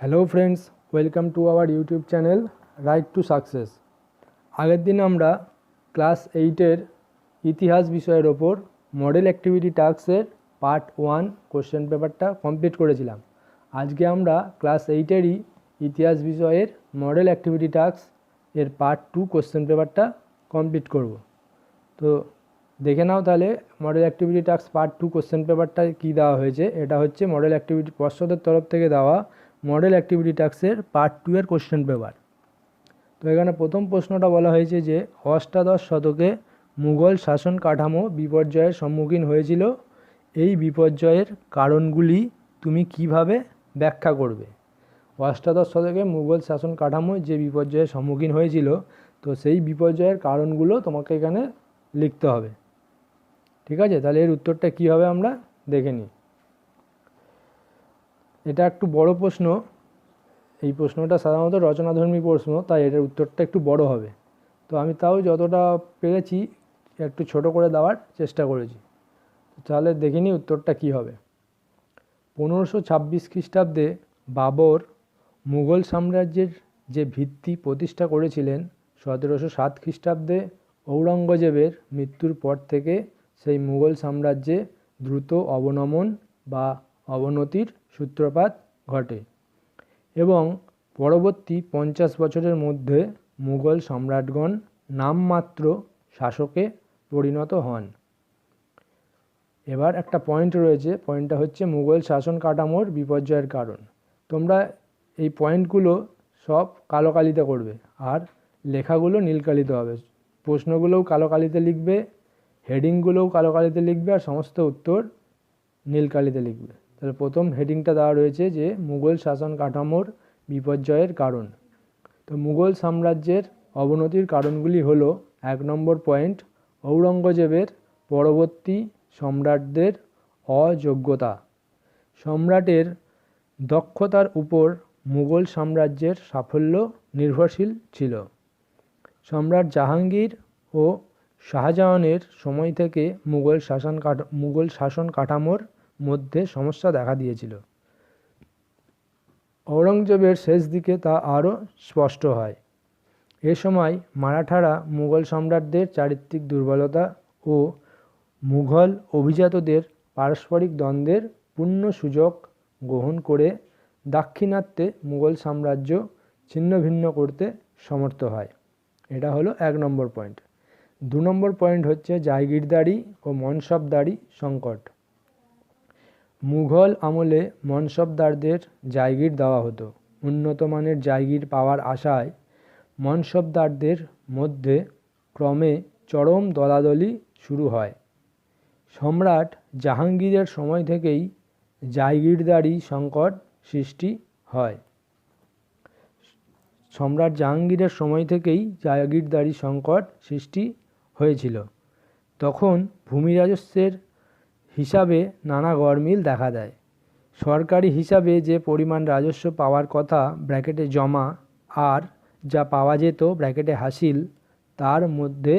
Hello friends, welcome to our YouTube channel right to success. আগের দিন আমরা class 8-এর ইতিহাস বিষয়ের ওপর মডেল অ্যাক্টিভিটি টাস্কের পার্ট 1 কোশ্চেন পেপারটা কমপ্লিট করেছিলাম। আজকে আমরা ক্লাস 8-এরই ইতিহাস বিষয়ের মডেল অ্যাক্টিভিটি টাস্ক এর পার্ট 2 কোশ্চেন পেপারটা কমপ্লিট করব। তো দেখে নাও তাহলে model activity task part 2 question পেপারটা কী দেওয়া হয়েছে। এটা হচ্ছে মডেল অ্যাক্টিভিটি পর্ষদের তরফ থেকে দেওয়া মডেল অ্যাক্টিভিটি টাস্কের পার্ট 2 এর কোশ্চেন পেপার। তো এখানে প্রথম প্রশ্নটা বলা হয়েছে যে অষ্টাদশ শতকে মুঘল শাসন কাঠামো বিপর্যয়ের সম্মুখীন হয়েছিল। এই বিপর্যয়ের কারণগুলি তুমি কিভাবে ব্যাখ্যা করবে? অষ্টাদশ শতকে মুঘল শাসন কাঠামো যে বিপর্যয়ের সম্মুখীন হয়েছিল, তো সেই বিপর্যয়ের কারণগুলো তোমাকে এখানে লিখতে হবে। ঠিক আছে, তাহলে এর উত্তরটা কী হবে আমরা দেখে নিই। এটা একটু বড় প্রশ্ন, এই প্রশ্নটা সাধারণত রচনাধর্মী প্রশ্ন, তাই এটার উত্তরটা একটু বড় হবে। তো আমি তাও যতটা পেরেছি একটু ছোট করে দেওয়ার চেষ্টা করেছি। তাহলে দেখে নিই উত্তরটা কী হবে। 1526 খ্রিস্টাব্দে বাবর মুঘল সাম্রাজ্যের যে ভিত্তি প্রতিষ্ঠা করেছিলেন, 1707 খ্রিস্টাব্দে ঔরঙ্গজেবের মৃত্যুর পর থেকে সেই মুঘল সাম্রাজ্যে দ্রুত অবনমন বা অবনতির সূত্রপাত ঘটে এবং পরবর্তী 50 বছরের মধ্যে মুঘল সম্রাটগণ নামমাত্র শাসকে পরিণত হন। এবার একটা পয়েন্ট রয়েছে, পয়েন্টটা হচ্ছে মুঘল শাসন কাঠামোর বিপর্যয়ের কারণ। তোমরা এই পয়েন্টগুলো সব কালো কালিতে করবে আর লেখাগুলো নীল কালিতে হবে। প্রশ্নগুলোও কালো কালিতে লিখবে, হেডিংগুলোও কালো কালিতে লিখবে আর সমস্ত উত্তর নীল কালিতে লিখবে। তাহলে প্রথম হেডিংটা দেওয়া রয়েছে যে মুঘল শাসন কাঠামোর বিপর্যয়ের কারণ। তো মুঘল সাম্রাজ্যের অবনতির কারণগুলি হলো, 1 নম্বর পয়েন্ট, ঔরঙ্গজেবের পরবর্তী সম্রাটদের অযোগ্যতা। সম্রাটের দক্ষতার উপর মুঘল সাম্রাজ্যের সাফল্য নির্ভরশীল ছিল। সম্রাট জাহাঙ্গীর ও শাহজাহানের সময় থেকে মুঘল শাসন কাঠামোর মধ্যে সমস্যা দেখা দিয়েছিল। ঔরঙ্গজেবের শেষ দিকে তা আরও স্পষ্ট হয়। এ সময় মারাঠারা মুঘল সম্রাটদের চারিত্রিক দুর্বলতা ও মুঘল অভিজাতদের পারস্পরিক দ্বন্দ্বের পূর্ণ সুযোগ গ্রহণ করে দাক্ষিণাত্যে মুঘল সাম্রাজ্য ছিন্ন ভিন্ন করতে সমর্থ হয়। এটা হলো 1 নম্বর পয়েন্ট। 2 নম্বর পয়েন্ট হচ্ছে জায়গিরদারি ও মনসবদারি সংকট। মুঘল আমলে মনসবদারদের জায়গির দেওয়া হতো। উন্নত মানের জায়গির পাওয়ার আশায় মনসবদারদের মধ্যে ক্রমে চরম দলাদলি শুরু হয়। সম্রাট জাহাঙ্গীরের সময় থেকেই জায়গিরদারি সংকট সৃষ্টি হয়। সম্রাট জাহাঙ্গীরের সময় থেকেই জায়গিরদারি সংকট সৃষ্টি হয়েছিল। তখন ভূমি রাজস্বের হিসাবে নানা গরমিল দেখা দেয়। সরকারি হিসাবে যে পরিমাণ রাজস্ব পাওয়ার কথা ব্র্যাকেটে জমা আর যা পাওয়া যেত ব্র্যাকেটে হাসিল, তার মধ্যে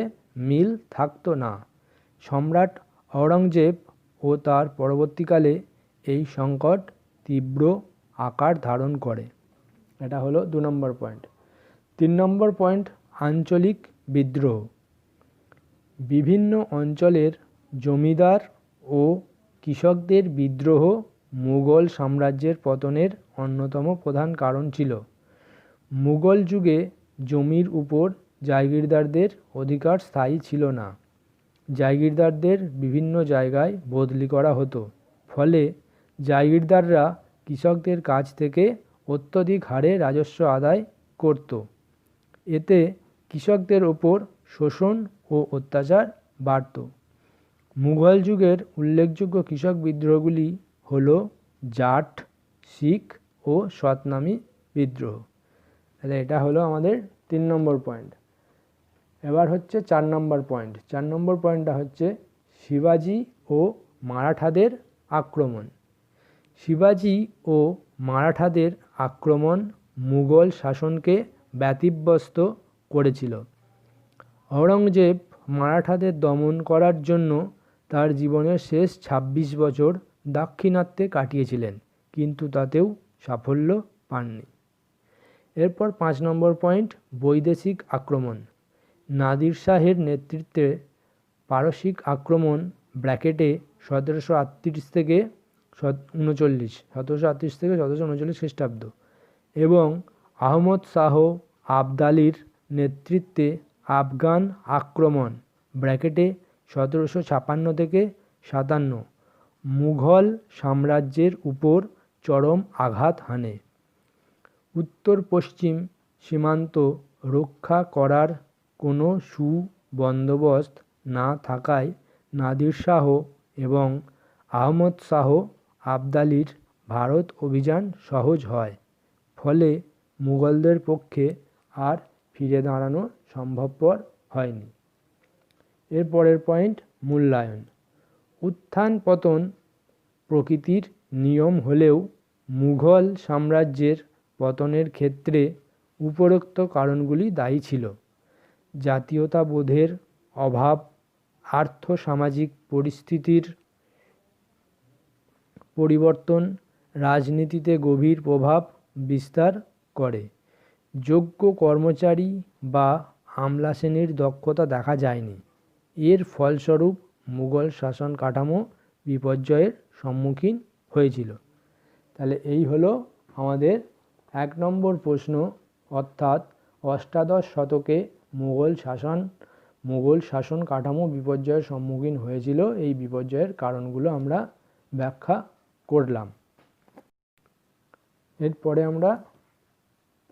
মিল থাকতো না। সম্রাট ঔরঙ্গজেব ও তার পরবর্তীকালে এই সংকট তীব্র আকার ধারণ করে। এটা হলো 2 নম্বর পয়েন্ট। 3 নম্বর পয়েন্ট, আঞ্চলিক বিদ্রোহ। বিভিন্ন অঞ্চলের জমিদার ও কৃষকদের বিদ্রোহ মুঘল সাম্রাজ্যের পতনের অন্যতম প্রধান কারণ ছিল। মুঘল যুগে জমির উপর জায়গিরদারদের অধিকার স্থায়ী ছিল না। জায়গিরদারদের বিভিন্ন জায়গায় বদলি করা হতো, ফলে জায়গিরদাররা কৃষকদের কাছ থেকে অত্যধিক হারে রাজস্ব আদায় করত। এতে কৃষকদের ওপর শোষণ ও অত্যাচার বাড়ত। মুঘল যুগের উল্লেখযোগ্য কৃষক বিদ্রোহগুলি হল জাট, শিখ ও সতনামি বিদ্রোহ। তাহলে এটা হলো আমাদের 3 নম্বর পয়েন্ট। এবার হচ্ছে 4 নম্বর পয়েন্ট। 4 নম্বর পয়েন্টটা হচ্ছে শিবাজি ও মারাঠাদের আক্রমণ। শিবাজি ও মারাঠাদের আক্রমণ মুঘল শাসনকে ব্যতিব্যস্ত করেছিল। ঔরঙ্গজেব মারাঠাদের দমন করার জন্য তার জীবনের শেষ 26 বছর দাক্ষিণাত্যে কাটিয়েছিলেন, কিন্তু তাতেও সাফল্য পাননি। এরপর 5 নম্বর পয়েন্ট, বৈদেশিক আক্রমণ। নাদির শাহের নেতৃত্বে পারসিক আক্রমণ ব্র্যাকেটে 1738 থেকে 1739 খ্রিস্টাব্দ এবং আহমদ শাহ আবদালির নেতৃত্বে আফগান আক্রমণ ব্র্যাকেটে 1756 থেকে 57 মুঘল সাম্রাজ্যের উপর চরম আঘাত হানে। উত্তর পশ্চিম সীমান্ত রক্ষা করার কোনো সুবন্দোবস্ত না থাকায় নাদির শাহ এবং আহমদ শাহ আবদালির ভারত অভিযান সহজ হয়, ফলে মুঘলদের পক্ষে আর ফিরে দাঁড়ানো সম্ভবপর হয়নি। এরপরের পয়েন্ট, মূল্যায়ন। উত্থান পতন প্রকৃতির নিয়ম হলেও মুঘল সাম্রাজ্যের পতনের ক্ষেত্রে উপরোক্ত কারণগুলি দায়ী ছিল। জাতীয়তাবোধের অভাব আর্থ-সামাজিক পরিস্থিতির পরিবর্তন রাজনীতিতে গভীর প্রভাব বিস্তার করে। যোগ্য কর্মচারী বা আমলা শ্রেণীর দক্ষতা দেখা যায়নি। এর ফলস্বরূপ মুঘল শাসন কাঠামো বিপর্যয়ের সম্মুখীন হয়েছিল। তাহলে এই হলো আমাদের 1 নম্বর প্রশ্ন, অর্থাৎ অষ্টাদশ শতকে মুঘল শাসন কাঠামো বিপর্যয়ের সম্মুখীন হয়েছিল। এই বিপর্যয়ের কারণগুলো আমরা ব্যাখ্যা করলাম। এরপরে আমরা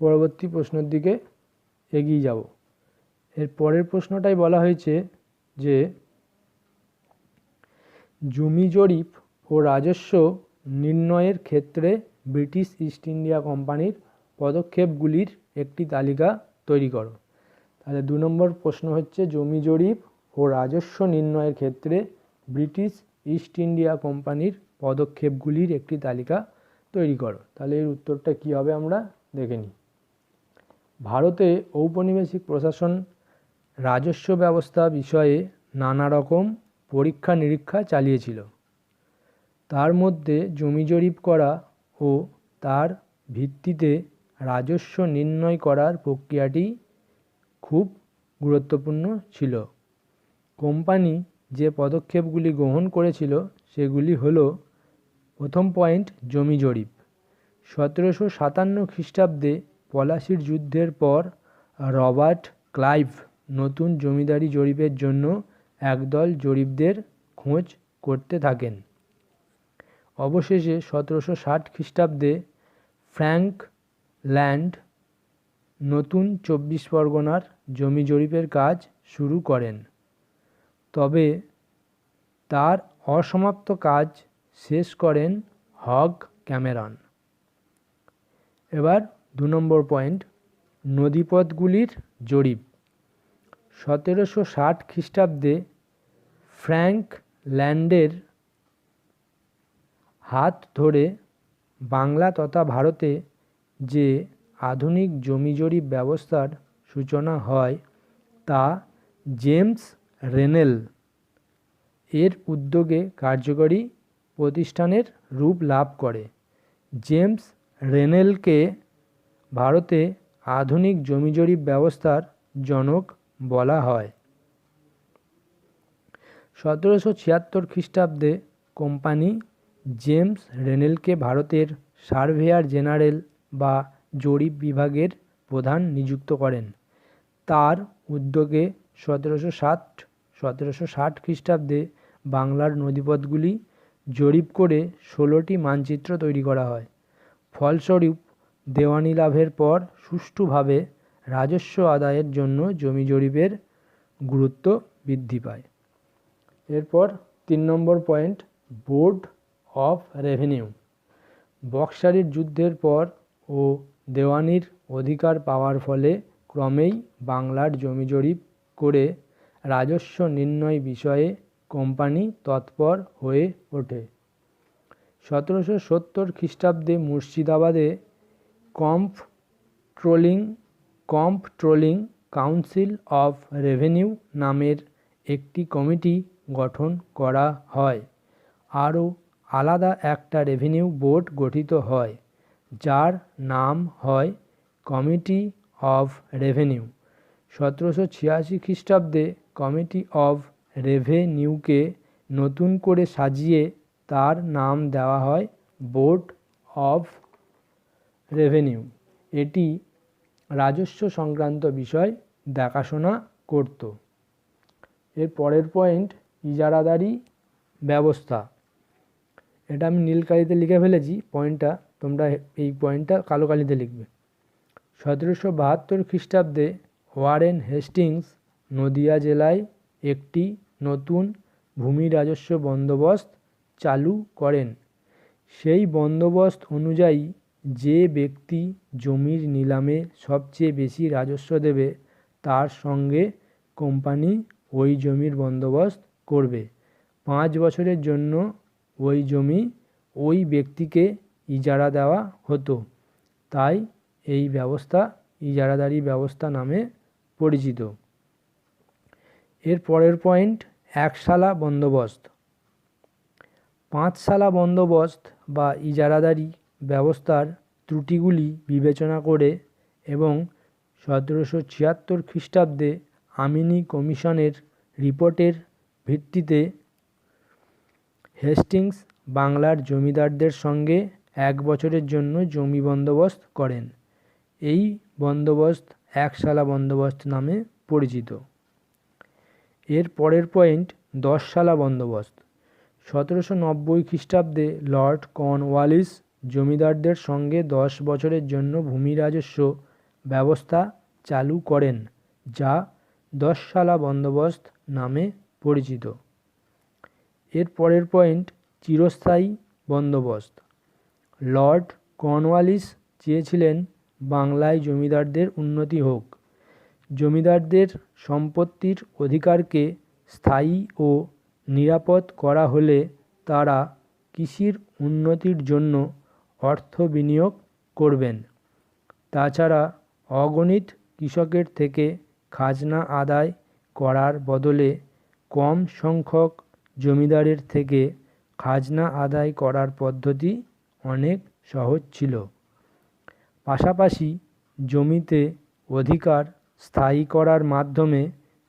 পরবর্তী প্রশ্নের দিকে এগিয়ে যাব। এর পরের প্রশ্নটাই বলা হয়েছে যে জমি জরিপ ও রাজস্ব নির্ণয়ের ক্ষেত্রে ব্রিটিশ ইস্ট ইন্ডিয়া কোম্পানির পদক্ষেপগুলির একটি তালিকা তৈরি করো। তাহলে 2 নম্বর প্রশ্ন হচ্ছে জমি জরিপ ও রাজস্ব নির্ণয়ের ক্ষেত্রে ব্রিটিশ ইস্ট ইন্ডিয়া কোম্পানির পদক্ষেপগুলির একটি তালিকা তৈরি করো। তাহলে এর উত্তরটা কী হবে আমরা দেখে নিই। ভারতে ঔপনিবেশিক প্রশাসন রাজস্ব ব্যবস্থা বিষয়ে নানা রকম পরীক্ষা নিরীক্ষা চালিয়েছিল। তার মধ্যে জমি জরিপ করা ও তার ভিত্তিতে রাজস্ব নির্ণয় করার প্রক্রিয়াটি খুব গুরুত্বপূর্ণ ছিল। কোম্পানি যে পদক্ষেপগুলি গ্রহণ করেছিল সেগুলি হলো: প্রথম পয়েন্ট, জমি জরিপ। 1757 খ্রিস্টাব্দে পলাশির যুদ্ধের পর রবার্ট ক্লাইভ নতুন জমিদারি জরিপের জন্য একদল জরিপদের খোঁজ করতে থাকেন। অবশেষে 1760 খ্রিস্টাব্দে ফ্র্যাঙ্ক ল্যান্ড নতুন 24 পরগনার জমি জরিপের কাজ শুরু করেন, তবে তার অসমাপ্ত কাজ শেষ করেন হগ ক্যামেরন। এবার 2 নম্বর পয়েন্ট, নদীপথগুলির জরিপ। 1760 খ্রিস্টাব্দে ফ্র্যাঙ্ক ল্যান্ডের হাত ধরে বাংলা তথা ভারতে যে আধুনিক জমি জরিপ ব্যবস্থার সূচনা হয় তা জেমস রেনেল এর উদ্যোগে কার্যকরী প্রতিষ্ঠানের রূপ লাভ করে। জেমস রেনেলকে ভারতে আধুনিক জমি জরিপ ব্যবস্থার জনক বলা হয়। 1776 খ্রিস্টাব্দে কোম্পানি জেমস রেনেলকে ভারতের সার্ভেয়ার জেনারেল বা জরিপ বিভাগের প্রধান নিযুক্ত করেন। তার উদ্যোগে 1760 খ্রিস্টাব্দে বাংলার নদীপথগুলি জরিপ করে 16টি মানচিত্র তৈরি করা হয়। ফলস্বরূপ দেওয়ানি লাভের পর সুষ্ঠুভাবে রাজস্ব আদায়ের জন্য জমি জরিপের গুরুত্ব বৃদ্ধি পায়। এরপর 3 নম্বর পয়েন্ট, বোর্ড অফ রেভিনিউ। বক্সারের যুদ্ধের পর ও দেওয়ানির অধিকার পাওয়ার ফলে ক্রমেই বাংলার জমি জরিপ করে রাজস্ব নির্ণয় বিষয়ে কোম্পানি তৎপর হয়ে ওঠে। 1770 খ্রিস্টাব্দে মুর্শিদাবাদে কম্পট্রোলিং কাউন্সিল অফ রেভিনিউ নামের একটি কমিটি গঠন করা হয়। আরও আলাদা একটা রেভিনিউ বোর্ড গঠিত হয়। যার নাম হয় কমিটি অফ রেভিনিউ। 1786 খ্রিস্টাব্দে কমিটি অফ রেভিনিউকে নতুন করে সাজিয়ে তার নাম দেওয়া হয় বোর্ড অফ রেভিনিউ। এটি রাজস্ব সংক্রান্ত বিষয় দেখাশোনা করত। এর পরের পয়েন্ট ইজারাদারি ব্যবস্থা। এটা আমি নীল কালিতে লিখে ফেলেছি পয়েন্টটা, তোমরা এই পয়েন্টটা কালো কালিতে লিখবে। 1772 খ্রিস্টাব্দে ওয়ারেন হেস্টিংস নদিয়া জেলায় একটি নতুন ভূমি রাজস্ব বন্দোবস্ত চালু করেন। সেই বন্দোবস্ত অনুযায়ী যে ব্যক্তি জমির নিলামে সবচেয়ে বেশি রাজস্ব দেবে তার সঙ্গে কোম্পানি ওই জমির বন্দোবস্ত করবে। 5 বছরের জন্য ওই জমি ওই ব্যক্তিকে ইজারা দেওয়া হতো। তাই এই ব্যবস্থা ইজারাদারি ব্যবস্থা নামে পরিচিত। এর পরের পয়েন্ট একশালা বন্দোবস্ত। 5 শালা বন্দোবস্ত বা ইজারাদারি ব্যবস্থার ত্রুটিগুলি বিবেচনা করে এবং 1776 খ্রিস্টাব্দে আমিনি কমিশনের রিপোর্টের ভিত্তিতে হেস্টিংস বাংলার জমিদারদের সঙ্গে 1 বছরের জন্য জমি বন্দোবস্ত করেন। এই বন্দোবস্ত একশালা বন্দোবস্ত নামে পরিচিত। এর পরের পয়েন্ট 10 শালা বন্দোবস্ত। 1790 খ্রিস্টাব্দে লর্ড কর্নওয়ালিস জমিদারদের সঙ্গে 10 বছরের জন্য ভূমি রাজস্ব ব্যবস্থা চালু করেন, যা 10 শালা বন্দোবস্ত নামে পরিচিত। এর পরের পয়েন্ট চিরস্থায়ী বন্দোবস্ত। লর্ড কর্নওয়ালিস চেয়েছিলেন বাংলায় জমিদারদের উন্নতি হোক। জমিদারদের সম্পত্তির অধিকারকে স্থায়ী ও নিরাপদ করা হলে তারা কৃষির উন্নতির জন্য অর্থ বিনিয়োগ করবেন। তাছাড়া অগণিত কৃষকের থেকে খাজনা আদায় করার বদলে কম সংখ্যক জমিদারের থেকে খাজনা আদায় করার পদ্ধতি অনেক সহজ ছিল। পাশাপাশি জমিতে অধিকার স্থায়ী করার মাধ্যমে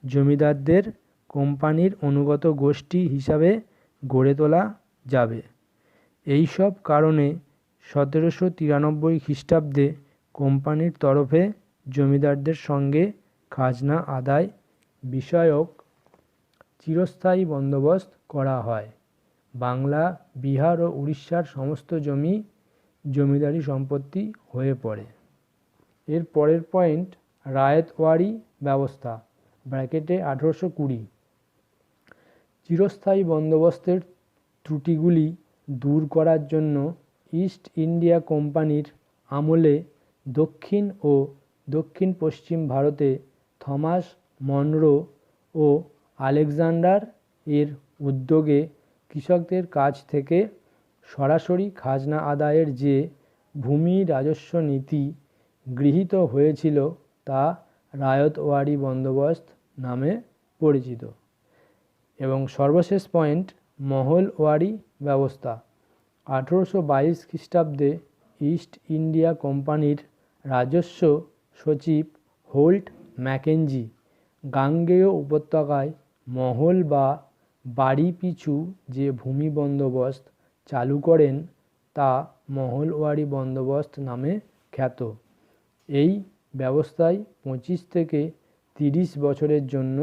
জমিদারদের কোম্পানির অনুগত গোষ্ঠী হিসাবে গড়ে তোলা যাবে। এই সব কারণে 1793 খ্রিস্টাব্দে কোম্পানির তরফে জমিদারদের সঙ্গে খাজনা আদায় বিষয়ক চিরস্থায়ী বন্দোবস্ত করা হয়। বাংলা, বিহার ও উড়িষ্যার সমস্ত জমি জমিদারি সম্পত্তি হয়ে পড়ে। এর পরের পয়েন্ট রায়তওয়ারি ব্যবস্থা ব্র্যাকেটে 1820। চিরস্থায়ী বন্দোবস্তের ত্রুটিগুলি দূর করার জন্য ইস্ট ইন্ডিয়া কোম্পানির আমলে দক্ষিণ ও দক্ষিণ পশ্চিম ভারতে থমাস মনরো ও আলেকজান্ডার এর উদ্যোগে কৃষকদের কাছ থেকে সরাসরি খাজনা আদায়ের যে ভূমি রাজস্ব নীতি গৃহীত হয়েছিল তা রায়তওয়ারি বন্দোবস্ত নামে পরিচিত। এবং সর্বশেষ পয়েন্ট মহলওয়ারি ব্যবস্থা। 1822 খ্রিস্টাব্দে ইস্ট ইন্ডিয়া কোম্পানির রাজস্ব সচিব হোল্ট ম্যাকেঞ্জি গাঙ্গেয় উপত্যকায় মহল বা বাড়ি পিছু যে ভূমি বন্দোবস্ত চালু করেন তা মহলওয়ারি বন্দোবস্ত নামে খ্যাত। এই ব্যবস্থায় 25 থেকে 30 বছরের জন্য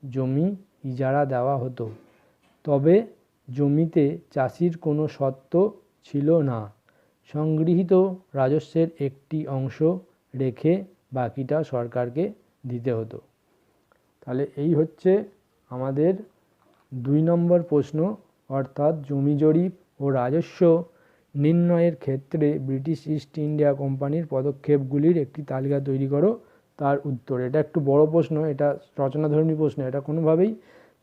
জমি ইজারা দেওয়া হতো। তবে জমিতে চাষির কোনো স্বত্ব ছিল না। সংগৃহীত রাজস্বের একটি অংশ রেখে বাকিটা সরকারকে দিতে হতো। তাহলে এই হচ্ছে আমাদের 2 নম্বর প্রশ্ন, অর্থাৎ জমি জরিপ ও রাজস্ব নির্ণয়ের ক্ষেত্রে ব্রিটিশ ইস্ট ইন্ডিয়া কোম্পানির পদক্ষেপগুলির একটি তালিকা তৈরি করো, তার উত্তর। এটা একটু বড় প্রশ্ন, এটা রচনাধর্মী প্রশ্ন, এটা কোনোভাবেই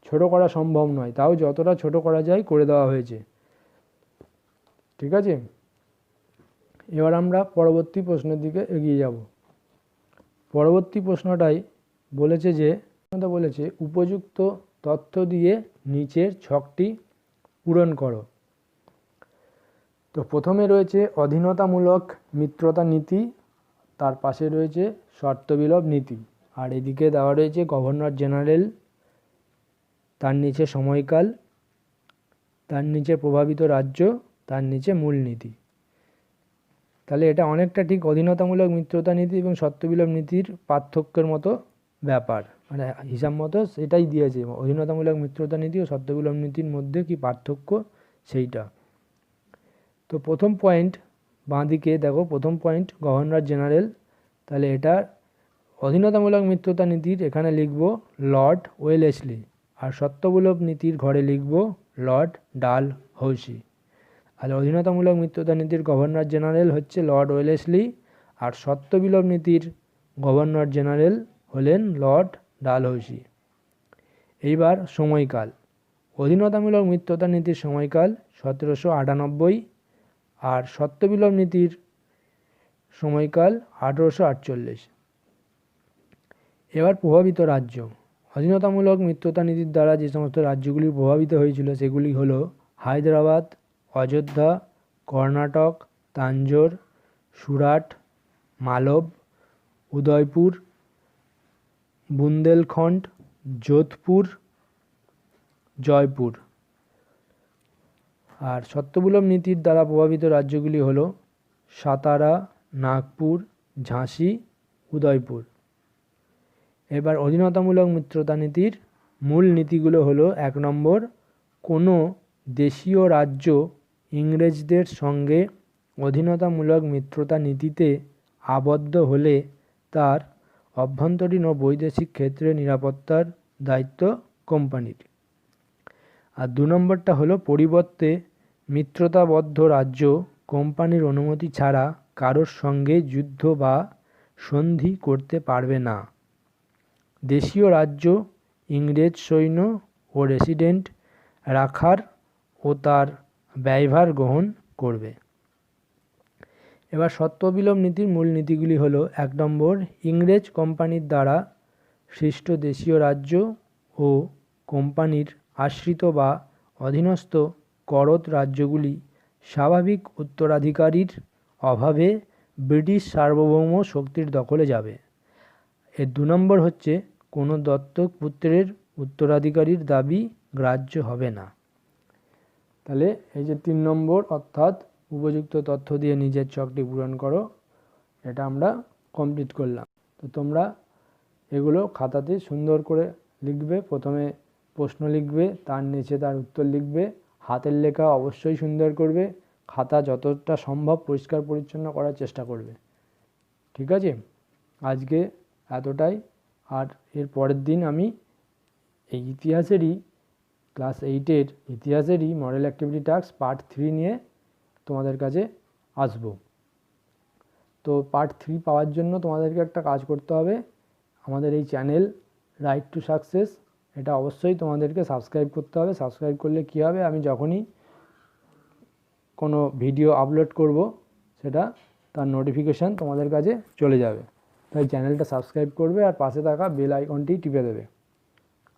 ছোট করা সম্ভব নয়, তাও যতটা ছোট করা যায় করে দেওয়া হয়েছে। ঠিক আছে, এবার আমরা পরবর্তী প্রশ্নের দিকে এগিয়ে যাব। পরবর্তী প্রশ্নটাই বলেছে উপযুক্ত তথ্য দিয়ে নিচের ছকটি পূরণ করো। তো প্রথমে রয়েছে অধীনতামূলক মিত্রতা নীতি, তার পাশে রয়েছে শর্তবিলোপ নীতি, আর এদিকে দেওয়া রয়েছে গভর্নর জেনারেল, তার নিচে সময়কাল, তার নিচে প্রভাবিত রাজ্য, তার নিচে মূলনীতি। তাহলে এটা অনেকটা ঠিক অধীনতামূলক মিত্রতা নীতি এবং শর্তবিলোপ নীতির পার্থক্যের মতো ব্যাপার, মানে হিসাব মতো সেটাই দিয়েছে, অধীনতামূলক মিত্রতা নীতি ও শর্তবিলোপ নীতির মধ্যে কি পার্থক্য সেইটা। তো প্রথম পয়েন্ট বাঁদিকে দেখো, প্রথম পয়েন্ট গভর্নর জেনারেল, তাহলে এটা অধীনতামূলক মিত্রতা নীতির এখানে লিখব লর্ড ওয়েলেসলি, আর শর্তবিলোপ নীতির ঘরে লিখব লর্ড ডালহৌসি। আর অধীনতামূলক মিত্রতা নীতির গভর্নর জেনারেল হচ্ছে লর্ড ওয়েলেসলি, আর শর্তবিলোপ নীতির গভর্নর জেনারেল হলেন লর্ড ডালহৌসি। এইবার সময়কাল, অধীনতামূলক মিত্রতা নীতির সময়কাল 1798, আর শর্তবিলোপ নীতির সময়কাল 1848। এবার প্রভাবিত রাজ্য, অধীনতামূলক মিত্রতা নীতির দ্বারা যে সমস্ত রাজ্যগুলি প্রভাবিত হয়েছিল সেগুলি হলো হায়দ্রাবাদ, অযোধ্যা, কর্ণাটক, তাঞ্জোর, সুরাট, মালব, উদয়পুর, বুন্দেলখণ্ড, যোধপুর, জয়পুর। আর শর্তবিলোপ নীতির দ্বারা প্রভাবিত রাজ্যগুলি হলো সাতারা, নাগপুর, ঝাঁসি, উদয়পুর। এবার অধীনতামূলক মিত্রতা নীতির মূল নীতিগুলো হলো, 1 নম্বর, কোনো দেশীয় রাজ্য ইংরেজদের সঙ্গে অধীনতামূলক মিত্রতা নীতিতে আবদ্ধ হলে তার অভ্যন্তরীণ ও বৈদেশিক ক্ষেত্রে নিরাপত্তার দায়িত্ব কোম্পানির। আর 2 নম্বরটা হলো, পরিবর্তে মিত্রতাবদ্ধ রাজ্য কোম্পানির অনুমতি ছাড়া কারোর সঙ্গে যুদ্ধ বা সন্ধি করতে পারবে না। দেশীয় রাজ্য ইংরেজ সৈন্য ও রেসিডেন্ট রাখার ও তার ব্যয়ভার গ্রহণ করবে। এবার শর্তবিলোপ নীতির মূল নীতিগুলি হলো, 1 নম্বর, ইংরেজ কোম্পানির দ্বারা সৃষ্ট দেশীয় রাজ্য ও কোম্পানির আশ্রিত বা অধীনস্থ করদ রাজ্যগুলি স্বাভাবিক উত্তরাধিকারীর অভাবে ব্রিটিশ সার্বভৌম শক্তির দখলে যাবে। এর 2 নম্বর হচ্ছে, কোনো দত্তক পুত্রের উত্তরাধিকারীর দাবি গ্রাহ্য হবে না। তাহলে এই যে 3 নম্বর, অর্থাৎ উপযুক্ত তথ্য দিয়ে নিজের ছকটি পূরণ করো, এটা আমরা কমপ্লিট করলাম। তো তোমরা এগুলো খাতাতে সুন্দর করে লিখবে, প্রথমে প্রশ্ন লিখবে, তার নিচে তার উত্তর লিখবে, হাতের লেখা অবশ্যই সুন্দর করবে, খাতা যতটা সম্ভব পরিষ্কার পরিচ্ছন্ন করার চেষ্টা করবে। ঠিক আছে, আজকে এতটাই। আর এর পরের দিন আমি এই ইতিহাসেরই ক্লাস 8-এর ইতিহাসেরই মডেল অ্যাক্টিভিটি টাস্ক পার্ট 3 নিয়ে তোমাদের কাছে আসব। তো পার্ট 3 পাওয়ার জন্য তোমাদেরকে একটা কাজ করতে হবে, আমাদের এই চ্যানেল রাইট টু সাকসেস, এটা অবশ্যই তোমাদেরকে সাবস্ক্রাইব করতে হবে। সাবস্ক্রাইব করলে কী হবে, আমি যখনই কোনো ভিডিও আপলোড করব সেটা তার নোটিফিকেশান তোমাদের কাছে চলে যাবে। তাই চ্যানেলটা সাবস্ক্রাইব করবে আর পাশে থাকা বেল আইকনটি টিপে দেবে।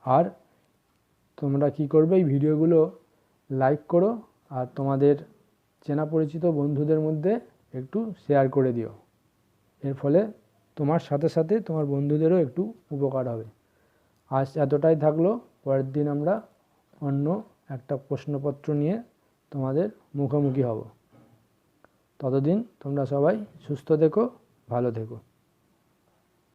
আর তোমরা কি করবে, এই ভিডিওগুলো লাইক করো আর তোমাদের চেনা পরিচিত বন্ধুদের মধ্যে একটু শেয়ার করে দিও। এর ফলে তোমার সাথে সাথে তোমার বন্ধুদেরও একটু উপকার হবে। আজ এতটাই থাকলো, পরের দিন আমরা অন্য একটা প্রশ্নপত্র নিয়ে তোমাদের মুখোমুখি হব। ততদিন তোমরা সবাই সুস্থ থেকো, ভালো থেকো।